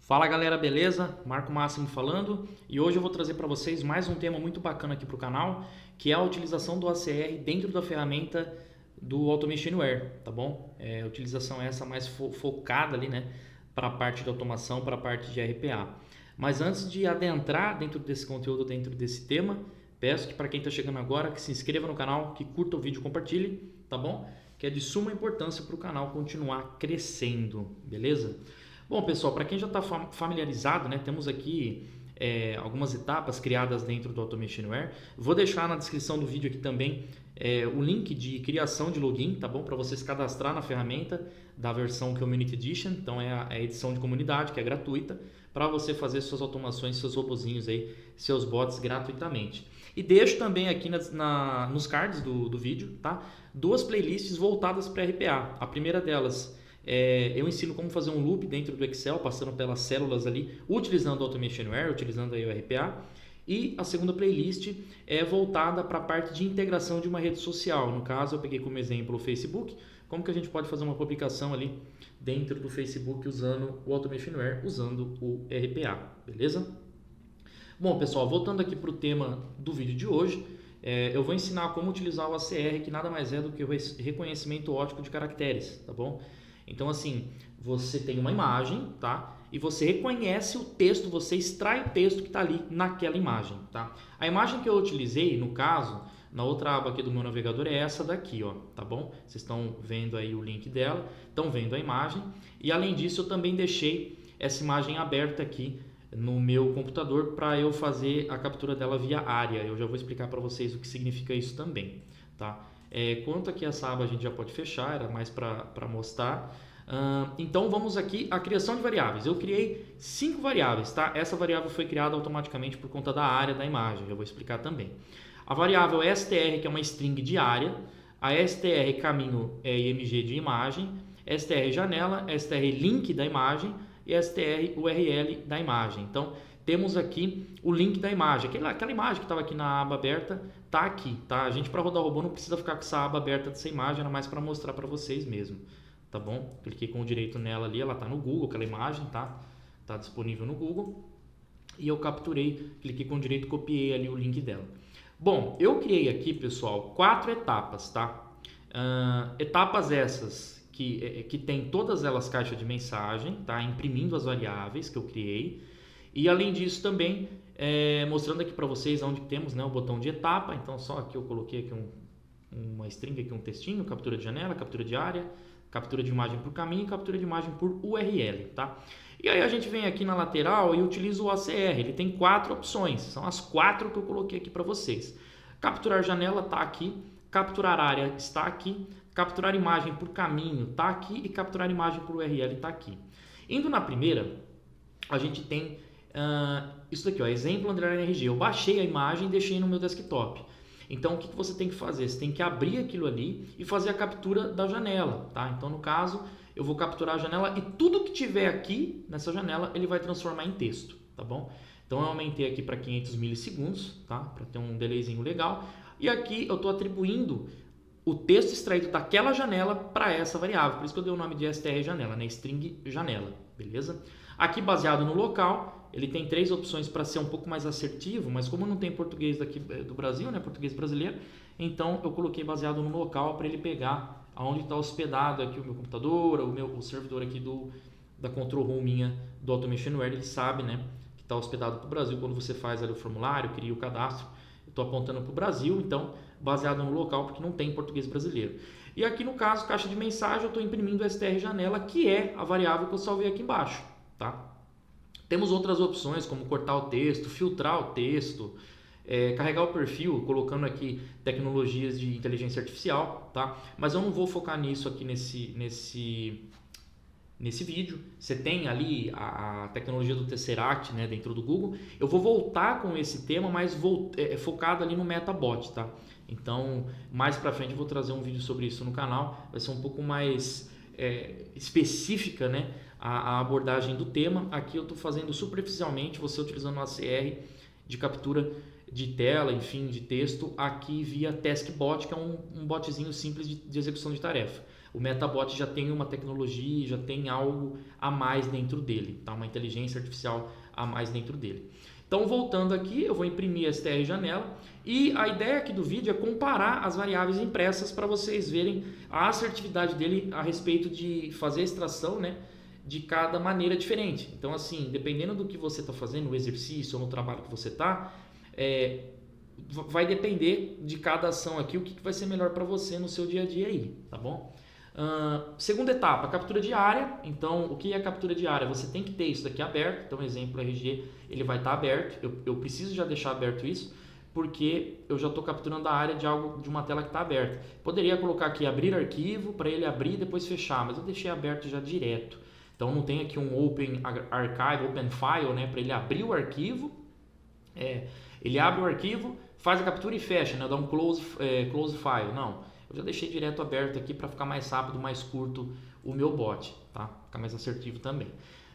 Fala galera, beleza? Marco Máximo falando e hoje eu vou trazer para vocês mais um tema muito bacana aqui para o canal, que é a utilização do ACR dentro da ferramenta do Automation Anywhere, tá bom? A utilização essa mais focada ali, né, para a parte de automação, para a parte de RPA. Mas antes de adentrar dentro desse conteúdo, dentro desse tema, peço que para quem está chegando agora, que se inscreva no canal, que curta o vídeo, compartilhe, tá bom? Que é de suma importância para o canal continuar crescendo, beleza? Bom, pessoal, para quem já está familiarizado, né, temos aqui algumas etapas criadas dentro do Automation Anywhere. Vou deixar na descrição do vídeo aqui também o link de criação de login, tá bom? Para você se cadastrar na ferramenta da versão Community Edition. Então é a edição de comunidade, que é gratuita, para você fazer suas automações, seus robozinhos aí, seus bots gratuitamente. E deixo também aqui nos cards do vídeo, tá? Duas playlists voltadas para RPA. A primeira delas eu ensino como fazer um loop dentro do Excel, passando pelas células ali, utilizando o Automation Anywhere, utilizando aí o RPA. E a segunda playlist é voltada para a parte de integração de uma rede social. No caso, eu peguei como exemplo o Facebook. Como que a gente pode fazer uma publicação ali dentro do Facebook usando o Automation Anywhere, usando o RPA, beleza? Bom, pessoal, voltando aqui para o tema do vídeo de hoje, eu vou ensinar como utilizar o ACR, que nada mais é do que o reconhecimento óptico de caracteres, tá bom? Então, assim, você tem uma imagem, tá? E você reconhece o texto, você extrai o texto que está ali naquela imagem, tá? A imagem que eu utilizei, no caso, na outra aba aqui do meu navegador, é essa daqui, ó, tá bom? Vocês estão vendo aí o link dela, estão vendo a imagem. E, além disso, eu também deixei essa imagem aberta aqui no meu computador para eu fazer a captura dela via área. Eu já vou explicar para vocês o que significa isso também, tá? Quanto aqui essa aba a gente já pode fechar, era mais para mostrar. Então vamos aqui à criação de variáveis. Eu criei 5 variáveis, tá? Essa variável foi criada automaticamente por conta da área da imagem, eu vou explicar também. A variável str, que é uma string de área, a str caminho img de imagem, str janela, str link da imagem e str url da imagem. Então temos aqui o link da imagem, aquela imagem que estava aqui na aba aberta, tá aqui, tá? A gente, para rodar o robô, não precisa ficar com essa aba aberta dessa imagem, era mais para mostrar para vocês mesmo, tá bom? Cliquei com o direito nela ali, ela tá no Google, aquela imagem, tá? Tá disponível no Google. E eu capturei, cliquei com o direito, copiei ali o link dela. Bom, eu criei aqui, pessoal, 4 etapas, tá? Etapas essas que tem todas elas caixa de mensagem, tá? Imprimindo as variáveis que eu criei. E além disso também, mostrando aqui para vocês onde temos, né, o botão de etapa. Então só aqui eu coloquei aqui uma string, aqui um textinho, captura de janela, captura de área, captura de imagem por caminho, captura de imagem por URL, tá? E aí a gente vem aqui na lateral e utiliza o ACR. Ele tem 4 opções, são as 4 que eu coloquei aqui para vocês. Capturar janela está aqui, capturar área está aqui, capturar imagem por caminho está aqui e capturar imagem por URL está aqui. Indo na primeira, a gente tem isso daqui, ó, exemplo _RG. Eu baixei a imagem e deixei no meu desktop. Então, o que você tem que fazer? Você tem que abrir aquilo ali e fazer a captura da janela, tá? Então, no caso, eu vou capturar a janela e tudo que tiver aqui nessa janela, ele vai transformar em texto, tá bom? Então, eu aumentei aqui para 500 milissegundos, tá? Para ter um delayzinho legal. E aqui eu estou atribuindo o texto extraído daquela janela para essa variável. Por isso que eu dei o nome de str janela, né? String janela, beleza? Aqui, baseado no local, ele tem 3 opções para ser um pouco mais assertivo, mas como não tem português daqui do Brasil, né, português brasileiro, então eu coloquei baseado no local para ele pegar aonde está hospedado aqui o meu computador, o servidor aqui da control room minha do Automation Anywhere, ele sabe, né, que está hospedado para o Brasil. Quando você faz ali o formulário, cria o cadastro, eu estou apontando para o Brasil, então baseado no local, porque não tem português brasileiro. E aqui no caso, caixa de mensagem, eu estou imprimindo o str janela, que é a variável que eu salvei aqui embaixo, tá? Temos outras opções, como cortar o texto, filtrar o texto, carregar o perfil, colocando aqui tecnologias de inteligência artificial, tá? Mas eu não vou focar nisso aqui nesse vídeo. Você tem ali a tecnologia do Tesseract, né, dentro do Google. Eu vou voltar com esse tema, mas focado ali no MetaBot, tá? Então, mais pra frente eu vou trazer um vídeo sobre isso no canal. Vai ser um pouco mais específica, né, a abordagem do tema. Aqui eu estou fazendo superficialmente, você utilizando o ACR de captura de tela, enfim, de texto aqui via TaskBot, que é um botzinho simples de execução de tarefa. O MetaBot já tem uma tecnologia, já tem algo a mais dentro dele, tá? Uma inteligência artificial a mais dentro dele. Então, voltando aqui, eu vou imprimir a STR janela e a ideia aqui do vídeo é comparar as variáveis impressas para vocês verem a assertividade dele a respeito de fazer a extração, né, de cada maneira diferente. Então, assim, dependendo do que você está fazendo, no exercício ou no trabalho que você está, vai depender de cada ação aqui, o que vai ser melhor para você no seu dia a dia aí, tá bom? Segunda etapa, captura de área. Então, o que é a captura de área? Você tem que ter isso daqui aberto. Então, exemplo, RG, ele vai estar aberto. Eu preciso já deixar aberto isso, porque eu já estou capturando a área de uma tela que está aberta. Poderia colocar aqui abrir arquivo, para ele abrir e depois fechar, mas eu deixei aberto já direto. Então, não tem aqui um Open Archive, Open File, né, para ele abrir o arquivo. Ele abre o arquivo, faz a captura e fecha, né, dá um close file. Não. Eu já deixei direto aberto aqui para ficar mais rápido, mais curto o meu bot, tá? Ficar mais assertivo também.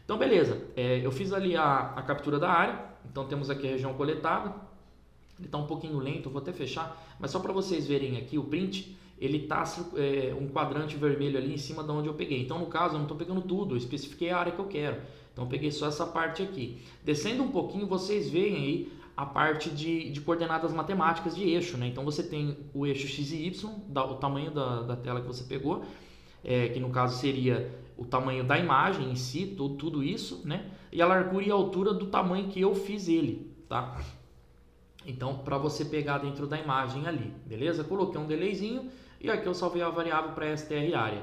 Então, beleza. Eu fiz ali a captura da área. Então, temos aqui a região coletada. Ele está um pouquinho lento, eu vou até fechar. Mas só para vocês verem aqui o print, ele está um quadrante vermelho ali em cima de onde eu peguei. Então, no caso, eu não estou pegando tudo. Eu especifiquei a área que eu quero. Então, eu peguei só essa parte aqui. Descendo um pouquinho, vocês veem aí a parte de coordenadas matemáticas de eixo, né? Então você tem o eixo x e y, o tamanho da tela que você pegou, que no caso seria o tamanho da imagem em si, tudo isso, né? E a largura e a altura do tamanho que eu fiz ele, tá? Então, para você pegar dentro da imagem ali, beleza? Coloquei um delayzinho e aqui eu salvei a variável para str área.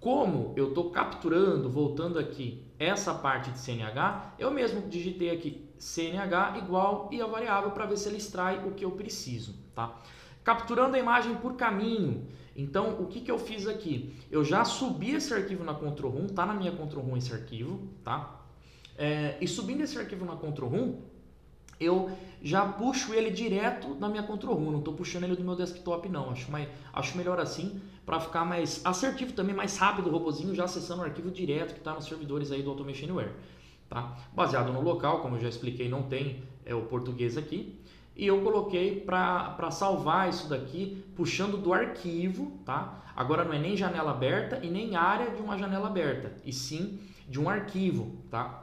Como eu estou capturando, voltando aqui, essa parte de CNH, eu mesmo digitei aqui CNH igual e a variável para ver se ele extrai o que eu preciso, tá? Capturando a imagem por caminho. Então, o que eu fiz aqui? Eu já subi esse arquivo na Control Room, tá na minha Control Room esse arquivo, tá? E subindo esse arquivo na Control Room, eu já puxo ele direto da minha Control Room, não estou puxando ele do meu desktop não, acho melhor assim, para ficar mais assertivo também, mais rápido o robozinho já acessando o arquivo direto que está nos servidores aí do Automation Anywhere, tá? Baseado no local, como eu já expliquei, não tem o português aqui, e eu coloquei para salvar isso daqui, puxando do arquivo, tá? Agora não é nem janela aberta e nem área de uma janela aberta, e sim de um arquivo, tá?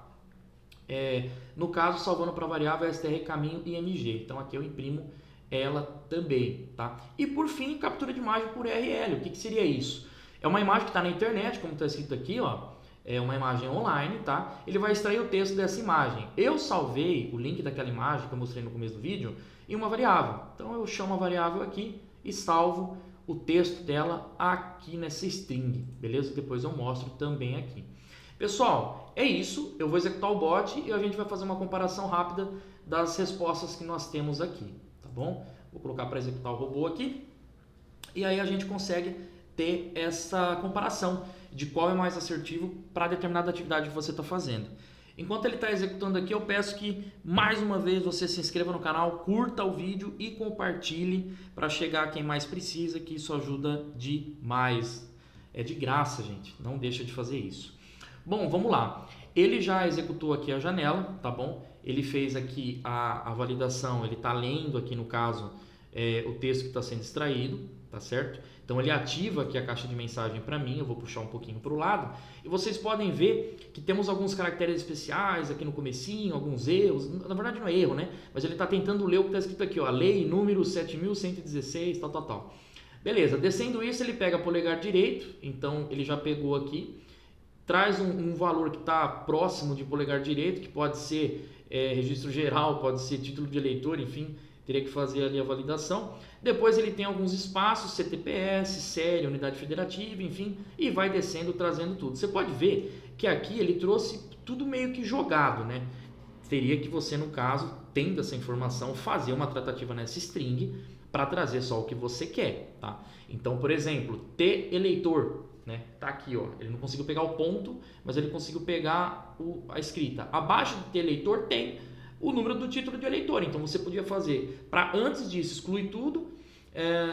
No caso, salvando para a variável str caminho img. Então aqui eu imprimo ela também, tá? E por fim, captura de imagem por URL. O que seria isso? É uma imagem que está na internet, como está escrito aqui, ó. É uma imagem online, tá? Ele vai extrair o texto dessa imagem. Eu salvei o link daquela imagem que eu mostrei no começo do vídeo em uma variável. Então eu chamo a variável aqui e salvo o texto dela aqui nessa string, beleza? Depois eu mostro também aqui. Pessoal, é isso. Eu vou executar o bot e a gente vai fazer uma comparação rápida das respostas que nós temos aqui, tá bom? Vou colocar para executar o robô aqui e aí a gente consegue ter essa comparação de qual é mais assertivo para determinada atividade que você está fazendo. Enquanto ele está executando aqui, eu peço que mais uma vez você se inscreva no canal, curta o vídeo e compartilhe para chegar a quem mais precisa, que isso ajuda demais. É de graça, gente. Não deixa de fazer isso. Bom, vamos lá. Ele já executou aqui a janela, tá bom? Ele fez aqui a validação, ele está lendo aqui no caso o texto que está sendo extraído, tá certo? Então ele ativa aqui a caixa de mensagem para mim, eu vou puxar um pouquinho para o lado e vocês podem ver que temos alguns caracteres especiais aqui no comecinho, alguns erros, na verdade não é erro, né? Mas ele está tentando ler o que está escrito aqui, ó, lei número 7116, tal. Beleza, descendo isso ele pega polegar direito, então ele já pegou aqui, traz um valor que está próximo de polegar direito, que pode ser registro geral, pode ser título de eleitor, enfim, teria que fazer ali a validação. Depois ele tem alguns espaços, CTPS, série, unidade federativa, enfim, e vai descendo, trazendo tudo. Você pode ver que aqui ele trouxe tudo meio que jogado, né? Teria que você, no caso, tendo essa informação, fazer uma tratativa nessa string para trazer só o que você quer, tá? Então, por exemplo, T eleitor, né? Tá aqui, ó. Ele não conseguiu pegar o ponto, mas ele conseguiu pegar a escrita. Abaixo do T eleitor tem o número do título de eleitor. Então você podia fazer para antes disso excluir tudo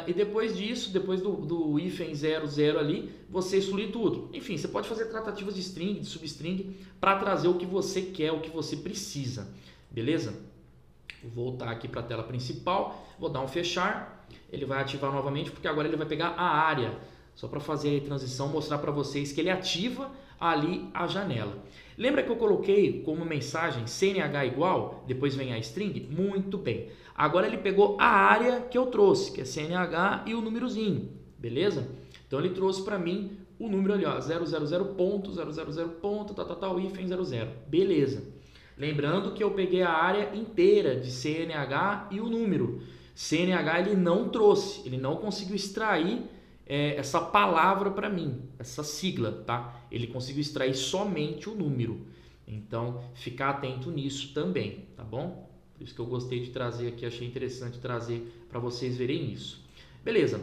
e depois disso, depois do hífen 00 ali, você excluir tudo. Enfim, você pode fazer tratativas de string, de substring para trazer o que você quer, o que você precisa. Beleza? Vou voltar aqui para a tela principal, vou dar um fechar, ele vai ativar novamente porque agora ele vai pegar a área, só para fazer a transição, mostrar para vocês que ele ativa ali a janela. Lembra que eu coloquei como mensagem CNH igual, depois vem a string? Muito bem. Agora ele pegou a área que eu trouxe, que é CNH e o númerozinho, beleza? Então ele trouxe para mim o número ali, ó, 000.000. Hífen 00. Beleza. Lembrando que eu peguei a área inteira de CNH e o número. CNH ele não trouxe, ele não conseguiu extrair essa palavra para mim, essa sigla, tá? Ele conseguiu extrair somente o número. Então, ficar atento nisso também, tá bom? Por isso que eu gostei de trazer aqui, achei interessante trazer para vocês verem isso. Beleza.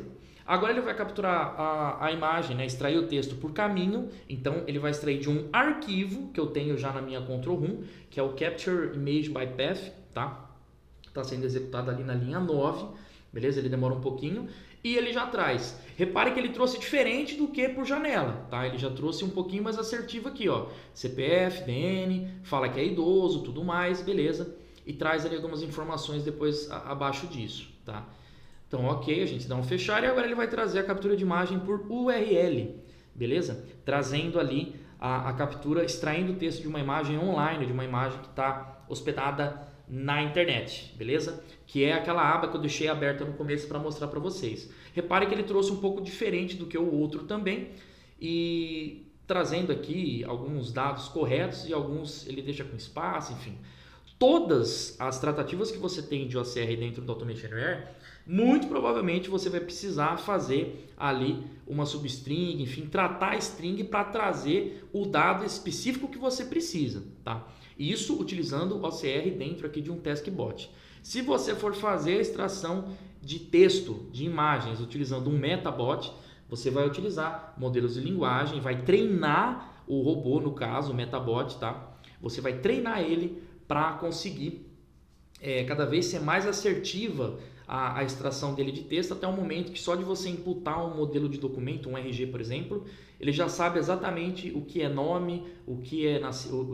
Agora ele vai capturar a imagem, né? Extrair o texto por caminho. Então, ele vai extrair de um arquivo que eu tenho já na minha Control Room, que é o Capture Image by Path, tá? Está sendo executado ali na linha 9, beleza? Ele demora um pouquinho. E ele já traz. Repare que ele trouxe diferente do que por janela, tá? Ele já trouxe um pouquinho mais assertivo aqui, ó. CPF, DN, fala que é idoso, tudo mais, beleza? E traz ali algumas informações depois abaixo disso, tá? Então, ok, a gente dá um fechar e agora ele vai trazer a captura de imagem por URL, beleza? Trazendo ali a captura, extraindo o texto de uma imagem online, de uma imagem que está hospedada na internet, beleza? Que é aquela aba que eu deixei aberta no começo para mostrar para vocês. Repare que ele trouxe um pouco diferente do que o outro também e trazendo aqui alguns dados corretos e alguns ele deixa com espaço, enfim. Todas as tratativas que você tem de OCR dentro do Automation Anywhere, muito provavelmente você vai precisar fazer ali uma substring, enfim, tratar a string para trazer o dado específico que você precisa, tá? Isso utilizando o OCR dentro aqui de um taskbot. Se você for fazer a extração de texto, de imagens, utilizando um metabot, você vai utilizar modelos de linguagem, vai treinar o robô, no caso, o metabot, tá? Você vai treinar ele para conseguir cada vez ser mais assertiva a extração dele de texto, até o momento que só de você imputar um modelo de documento, um RG, por exemplo, ele já sabe exatamente o que é nome, o que é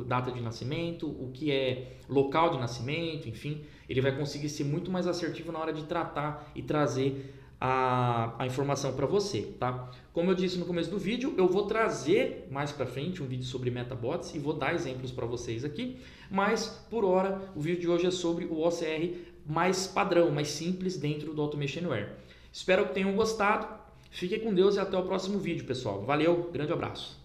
data de nascimento, o que é local de nascimento, enfim, ele vai conseguir ser muito mais assertivo na hora de tratar e trazer a informação para você, tá? Como eu disse no começo do vídeo, eu vou trazer mais para frente um vídeo sobre metabots e vou dar exemplos para vocês aqui, mas por hora o vídeo de hoje é sobre o OCR mais padrão, mais simples dentro do Automation Anywhere. Espero que tenham gostado, fiquem com Deus e até o próximo vídeo, pessoal. Valeu, grande abraço!